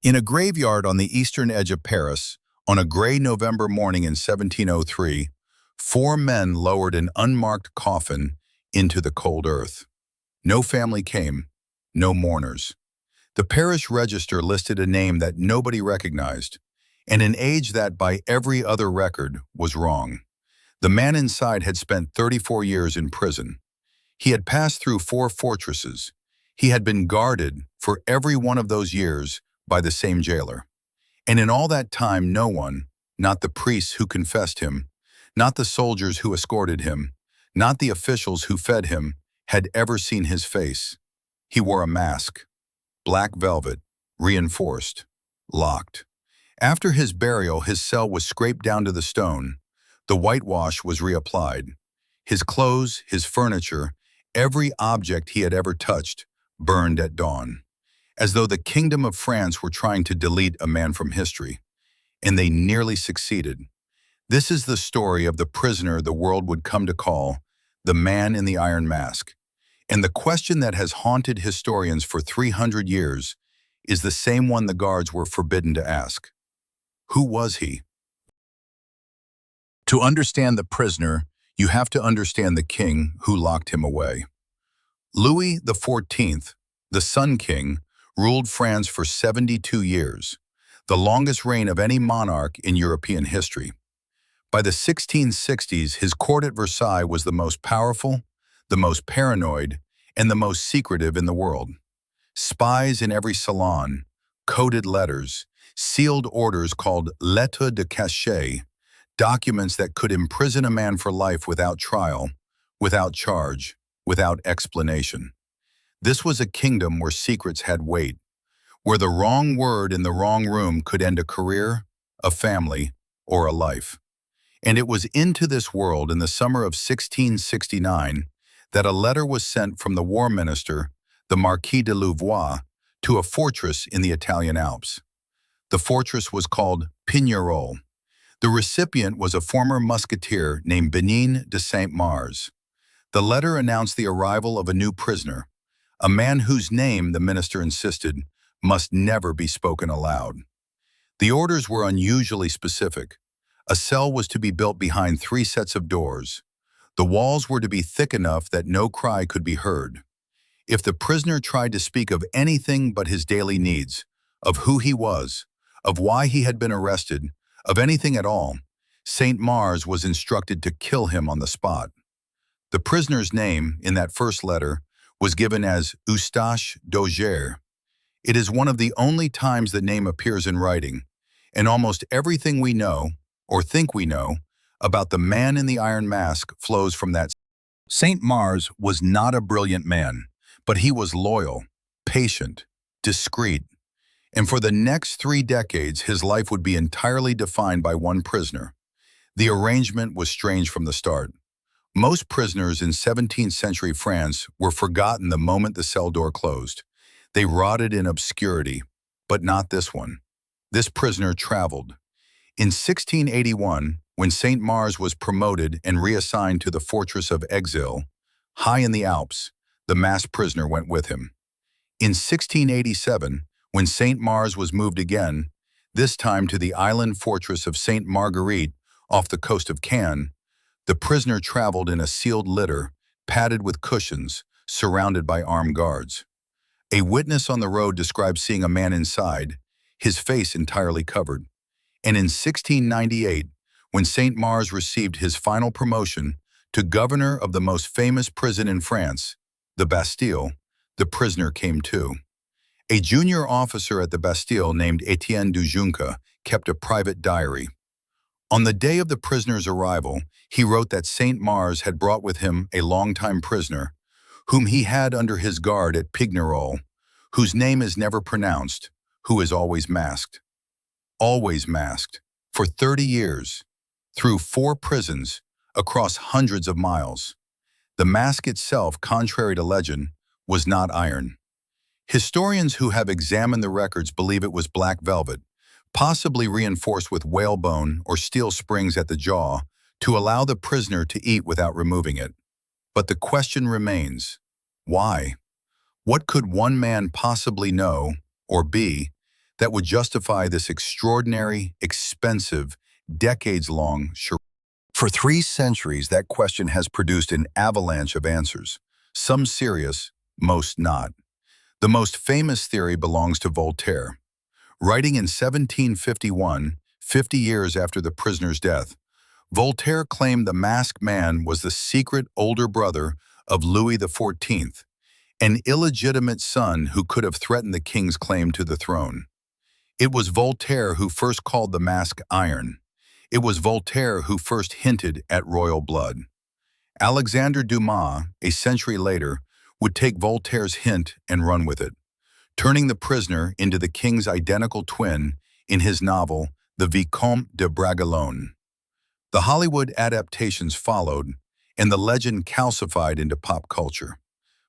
In a graveyard on the eastern edge of Paris, on a gray November morning in 1703, four men lowered an unmarked coffin into the cold earth. No family came, no mourners. The parish register listed a name that nobody recognized, and an age that, by every other record, was wrong. The man inside had spent 34 years in prison. He had passed through 4 fortresses. He had been guarded for every one of those years by the same jailer. And in all that time, no one, not the priests who confessed him, not the soldiers who escorted him, not the officials who fed him, had ever seen his face. He wore a mask, black velvet, reinforced, locked. After his burial, his cell was scraped down to the stone. The whitewash was reapplied. His clothes, his furniture, every object he had ever touched, burned at dawn, as though the kingdom of France were trying to delete a man from history. And they nearly succeeded. This is the story of the prisoner the world would come to call the man in the iron mask. And the question that has haunted historians for 300 years is the same one the guards were forbidden to ask. Who was he? To understand the prisoner, you have to understand the king who locked him away. Louis XIV, the Sun King, ruled France for 72 years, the longest reign of any monarch in European history. By the 1660s, his court at Versailles was the most powerful, the most paranoid, and the most secretive in the world. Spies in every salon, coded letters, sealed orders called lettres de cachet, documents that could imprison a man for life without trial, without charge, without explanation. This was a kingdom where secrets had weight, where the wrong word in the wrong room could end a career, a family, or a life. And it was into this world in the summer of 1669 that a letter was sent from the war minister, the Marquis de Louvois, to a fortress in the Italian Alps. The fortress was called Pignerol. The recipient was a former musketeer named Benin de Saint-Mars. The letter announced the arrival of a new prisoner, a man whose name, the minister insisted, must never be spoken aloud. The orders were unusually specific. A cell was to be built behind 3 sets of doors. The walls were to be thick enough that no cry could be heard. If the prisoner tried to speak of anything but his daily needs, of who he was, of why he had been arrested, of anything at all, Saint Mars was instructed to kill him on the spot. The prisoner's name, in that first letter, was given as Eustache d'Auger. It is one of the only times the name appears in writing, and almost everything we know, or think we know, about the man in the iron mask flows from that. Saint Mars was not a brilliant man, but he was loyal, patient, discreet, and for the next 3 decades his life would be entirely defined by one prisoner. The arrangement was strange from the start. Most prisoners in 17th century France were forgotten the moment the cell door closed. They rotted in obscurity, but not this one. This prisoner traveled. In 1681, when Saint Mars was promoted and reassigned to the fortress of Exil, high in the Alps, the masked prisoner went with him. In 1687, when Saint Mars was moved again, this time to the island fortress of Saint Marguerite off the coast of Cannes, the prisoner traveled in a sealed litter, padded with cushions, surrounded by armed guards. A witness on the road described seeing a man inside, his face entirely covered. And in 1698, when Saint Mars received his final promotion to governor of the most famous prison in France, the Bastille, the prisoner came too. A junior officer at the Bastille named Etienne du Junca kept a private diary. On the day of the prisoner's arrival, he wrote that Saint Mars had brought with him a longtime prisoner, whom he had under his guard at Pignerol, whose name is never pronounced, who is always masked. Always masked, for 30 years, through 4 prisons, across hundreds of miles. The mask itself, contrary to legend, was not iron. Historians who have examined the records believe it was black velvet, possibly reinforced with whalebone or steel springs at the jaw to allow the prisoner to eat without removing it. But the question remains, why? What could one man possibly know, or be, that would justify this extraordinary, expensive, decades-long charade? For 3 centuries, that question has produced an avalanche of answers, some serious, most not. The most famous theory belongs to Voltaire. Writing in 1751, 50 years after the prisoner's death, Voltaire claimed the masked man was the secret older brother of Louis XIV, an illegitimate son who could have threatened the king's claim to the throne. It was Voltaire who first called the mask iron. It was Voltaire who first hinted at royal blood. Alexandre Dumas, a century later, would take Voltaire's hint and run with it, turning the prisoner into the king's identical twin in his novel, The Vicomte de Bragelonne. The Hollywood adaptations followed, and the legend calcified into pop culture.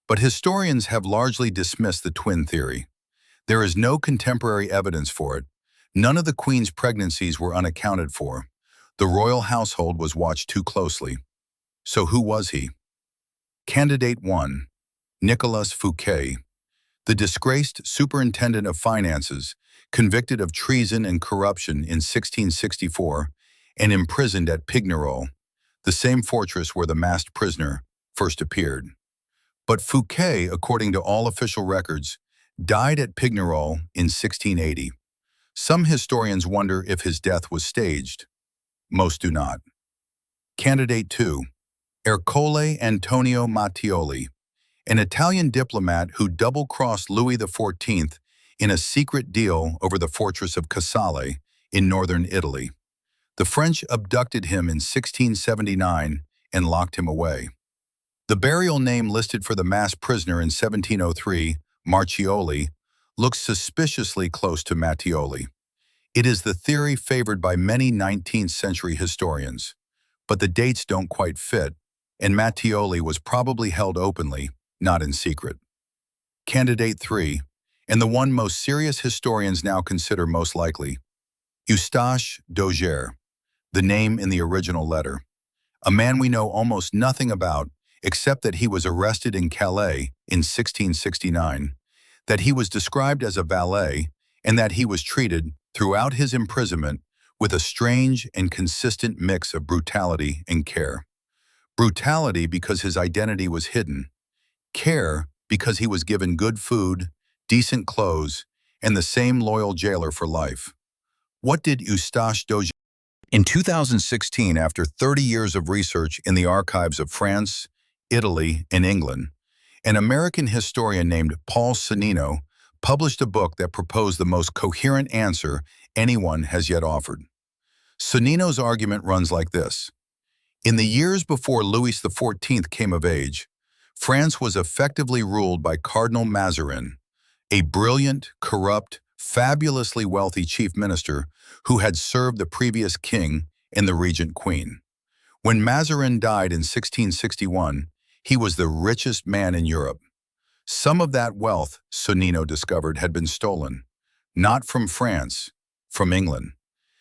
But historians have largely dismissed the twin theory. There is no contemporary evidence for it. None of the Queen's pregnancies were unaccounted for. The royal household was watched too closely. So who was he? Candidate 1, Nicolas Fouquet, the disgraced superintendent of finances, convicted of treason and corruption in 1664 and imprisoned at Pignerol, the same fortress where the masked prisoner first appeared. But Fouquet, according to all official records, died at Pignerol in 1680. Some historians wonder if his death was staged. Most do not. Candidate 2, Ercole Antonio Mattioli, an Italian diplomat who double-crossed Louis XIV in a secret deal over the fortress of Casale in northern Italy. The French abducted him in 1679 and locked him away. The burial name listed for the masked prisoner in 1703, Marchioli, looks suspiciously close to Mattioli. It is the theory favored by many 19th century historians, but the dates don't quite fit, and Mattioli was probably held openly, not in secret. Candidate 3, and the one most serious historians now consider most likely, Eustache Dauger, the name in the original letter, a man we know almost nothing about except that he was arrested in Calais in 1669, that he was described as a valet, and that he was treated, throughout his imprisonment, with a strange and consistent mix of brutality and care. Brutality because his identity was hidden, care because he was given good food, decent clothes, and the same loyal jailer for life. What did Eustache Dauger? In 2016, after 30 years of research in the archives of France, Italy, and England, an American historian named Paul Sonnino published a book that proposed the most coherent answer anyone has yet offered. Sonnino's argument runs like this. In the years before Louis XIV came of age, France was effectively ruled by Cardinal Mazarin, a brilliant, corrupt, fabulously wealthy chief minister who had served the previous king and the regent queen. When Mazarin died in 1661, he was the richest man in Europe. Some of that wealth, Sonnino discovered, had been stolen, not from France, from England,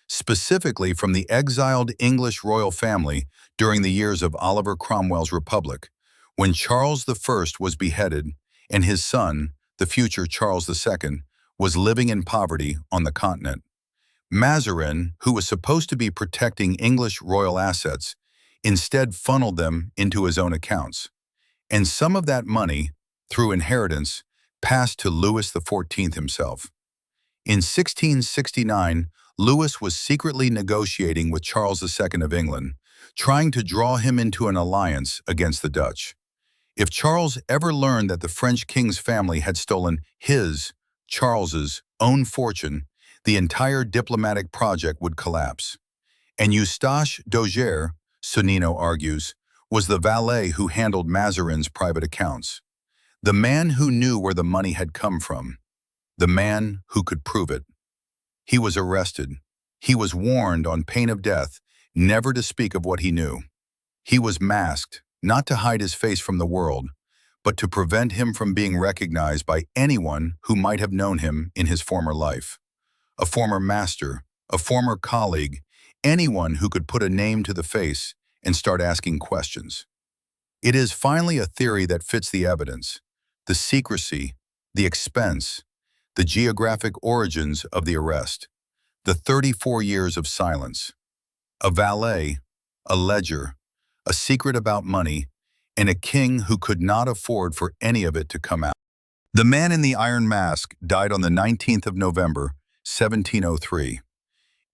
specifically from the exiled English royal family during the years of Oliver Cromwell's Republic, when Charles I was beheaded and his son, the future Charles II, was living in poverty on the continent. Mazarin, who was supposed to be protecting English royal assets, instead funneled them into his own accounts. And some of that money, through inheritance, passed to Louis XIV himself. In 1669, Louis was secretly negotiating with Charles II of England, trying to draw him into an alliance against the Dutch. If Charles ever learned that the French king's family had stolen his, Charles's, own fortune, the entire diplomatic project would collapse. And Eustache Dauger, Sonnino argues, was the valet who handled Mazarin's private accounts. The man who knew where the money had come from. The man who could prove it. He was arrested. He was warned on pain of death never to speak of what he knew. He was masked, not to hide his face from the world, but to prevent him from being recognized by anyone who might have known him in his former life. A former master, a former colleague, anyone who could put a name to the face and start asking questions. It is finally a theory that fits the evidence, the secrecy, the expense, the geographic origins of the arrest, the 34 years of silence, a valet, a ledger, a secret about money, and a king who could not afford for any of it to come out. The man in the iron mask died on the 19th of November, 1703.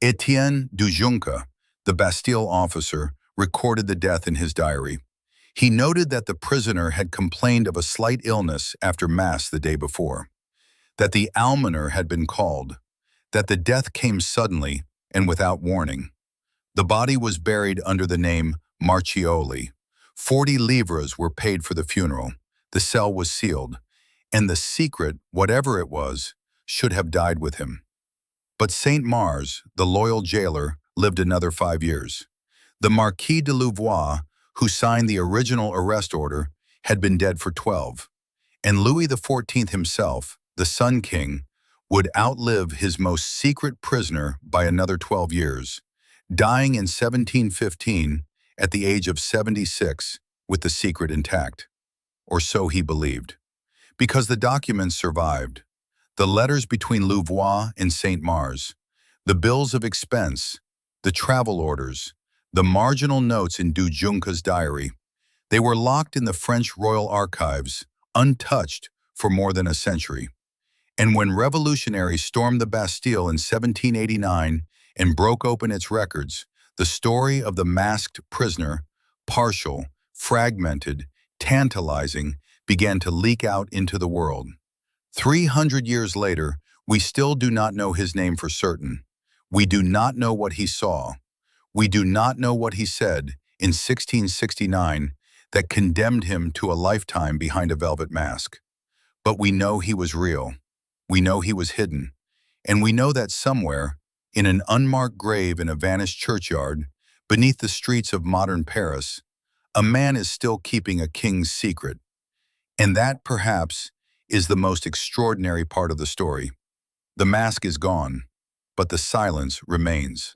Etienne du Junca, the Bastille officer, recorded the death in his diary. He noted that the prisoner had complained of a slight illness after Mass the day before, that the almoner had been called, that the death came suddenly and without warning. The body was buried under the name Marchioli. 40 livres were paid for the funeral. The cell was sealed, and the secret, whatever it was, should have died with him. But Saint Mars, the loyal jailer, lived another 5 years. The Marquis de Louvois, who signed the original arrest order, had been dead for 12. And Louis XIV himself, the Sun King, would outlive his most secret prisoner by another 12 years, dying in 1715 at the age of 76 with the secret intact. Or so he believed. Because the documents survived, the letters between Louvois and Saint Mars, the bills of expense, the travel orders, the marginal notes in du Junca's diary, they were locked in the French royal archives, untouched for more than a century. And when revolutionaries stormed the Bastille in 1789 and broke open its records, the story of the masked prisoner, partial, fragmented, tantalizing, began to leak out into the world. 300 years later, we still do not know his name for certain. We do not know what he saw. We do not know what he said in 1669 that condemned him to a lifetime behind a velvet mask. But we know he was real. We know he was hidden. And we know that somewhere, in an unmarked grave in a vanished churchyard, beneath the streets of modern Paris, a man is still keeping a king's secret. And that, perhaps, is the most extraordinary part of the story. The mask is gone, but the silence remains.